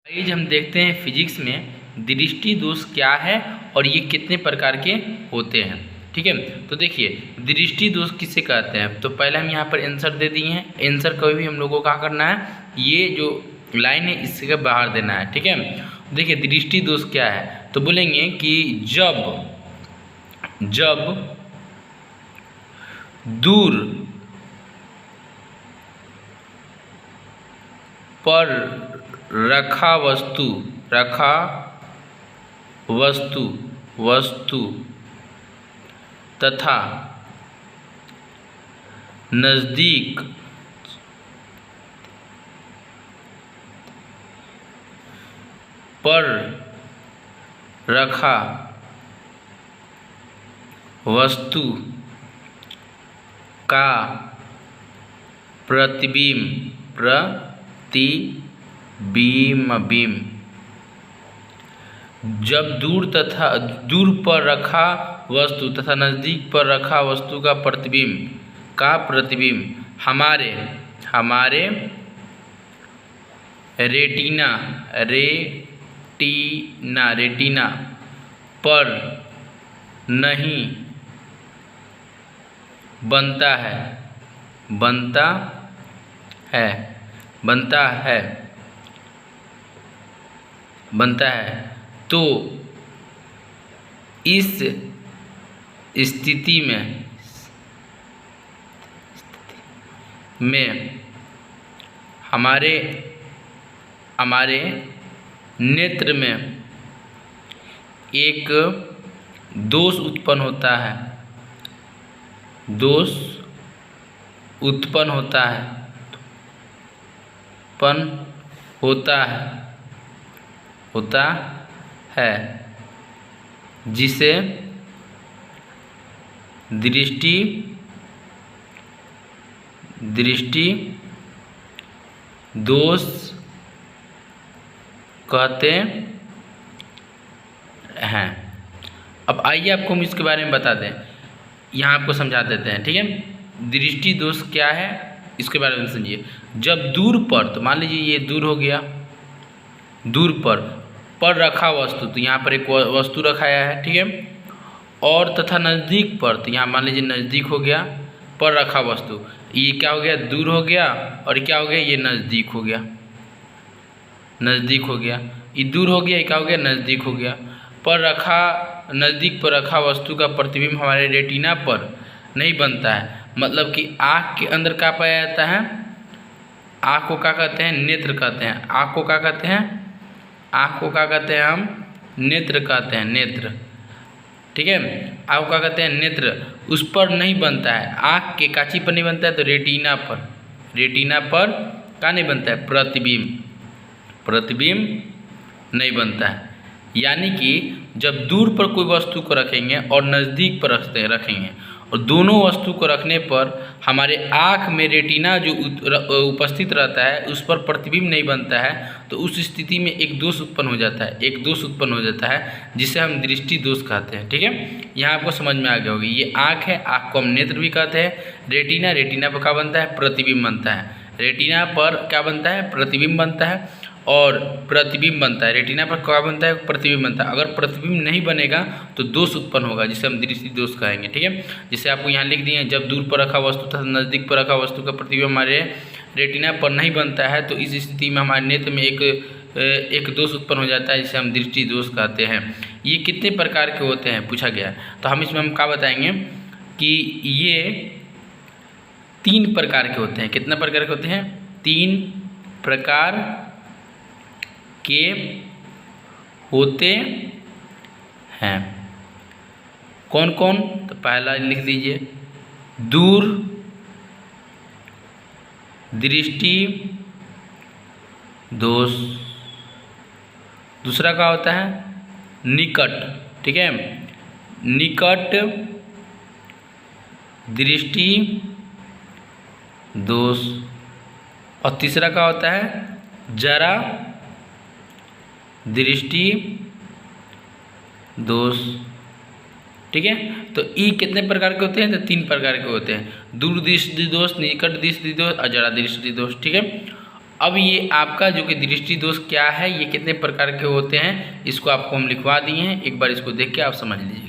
आइए हम देखते हैं फिजिक्स में दृष्टि दोष क्या है और ये कितने प्रकार के होते हैं। ठीक है, तो देखिए दृष्टि दोष किसे कहते हैं। तो पहले हम यहाँ पर आंसर दे दिए हैं। आंसर कभी भी हम लोगों को क्या करना है, ये जो लाइन है इससे बाहर देना है। ठीक है, देखिए दृष्टि दोष क्या है, तो बोलेंगे कि जब दूर पर रखा वस्तु तथा नज़दीक पर रखा वस्तु का प्रतिबिंब जब दूर पर रखा वस्तु तथा नज़दीक पर रखा वस्तु का प्रतिबिंब हमारे रेटिना पर नहीं बनता है, तो इस स्थिति में हमारे नेत्र में एक दोष उत्पन्न होता है जिसे दृष्टि दोष कहते हैं। अब आइए आपको हम इसके बारे में बता दें, यहाँ आपको समझा देते हैं। ठीक है, दृष्टि दोष क्या है इसके बारे में समझिए। जब दूर पर, तो मान लीजिए ये दूर हो गया, दूर पर रखा वस्तु, तो यहाँ पर एक वस्तु रखाया है। ठीक है, और तथा नज़दीक पर, तो यहाँ मान लीजिए नज़दीक हो गया, पर रखा वस्तु, ये क्या हो गया, दूर हो गया, और क्या हो गया, ये नज़दीक हो गया, ये दूर हो गया, ये क्या हो गया, नज़दीक हो गया। नज़दीक पर रखा वस्तु का प्रतिबिंब हमारे रेटिना पर नहीं बनता है, मतलब कि आँख के अंदर क्या पाया जाता है, आँख को क्या कहते हैं, नेत्र कहते हैं। आँख को क्या कहते हैं, हम नेत्र कहते हैं, नेत्र। ठीक है, आँख को क्या कहते हैं, नेत्र। उस पर नहीं बनता है, आँख के कांची पर नहीं बनता है, तो रेटिना पर क्या नहीं बनता है, प्रतिबिंब नहीं बनता है। यानी कि जब दूर पर कोई वस्तु को रखेंगे और नज़दीक पर रखेंगे, और दोनों वस्तु को रखने पर हमारे आँख में रेटिना जो उपस्थित रहता है उस पर प्रतिबिंब नहीं बनता है, तो उस स्थिति में एक दोष उत्पन्न हो जाता है, जिसे हम दृष्टि दोष कहते हैं। ठीक है, यहाँ आपको समझ में आ गया होगी। ये आँख है, आँख को हम नेत्र भी कहते हैं। रेटिना पर क्या बनता है, प्रतिबिंब बनता है। रेटिना पर क्या बनता है, प्रतिबिंब बनता है, और प्रतिबिंब बनता है। रेटिना पर क्या बनता है, प्रतिबिंब बनता है। अगर प्रतिबिंब नहीं बनेगा तो दोष उत्पन्न होगा, जिसे हम दृष्टि दोष कहेंगे। ठीक है, जिसे आपको यहाँ लिख दिए, जब दूर पर रखा वस्तु तथा नज़दीक पर रखा वस्तु का प्रतिबिंब हमारे रेटिना पर नहीं बनता है, तो इस स्थिति में हमारे नेत्र में एक दोष उत्पन्न हो जाता है, जिसे हम दृष्टि दोष कहते हैं। ये कितने प्रकार के होते हैं पूछा गया, तो हम इसमें क्या बताएंगे कि ये 3 प्रकार के होते हैं। कितना प्रकार के होते हैं, 3 प्रकार के होते हैं। कौन कौन, तो पहला लिख दीजिए, दूर दृष्टि दोष। दूसरा क्या होता है, निकट। ठीक है, निकट दृष्टि दोष। और तीसरा क्या होता है, जरा दृष्टि दोष। ठीक है, तो ई कितने प्रकार के होते हैं, तो 3 प्रकार के होते हैं, दूर दृष्टि दोष, निकट दृष्टि दोष और जरा दृष्टि दोष। ठीक है, अब ये आपका जो कि दृष्टि दोष क्या है, ये कितने प्रकार के होते हैं, इसको आपको हम लिखवा दिए हैं। एक बार इसको देख के आप समझ लीजिए।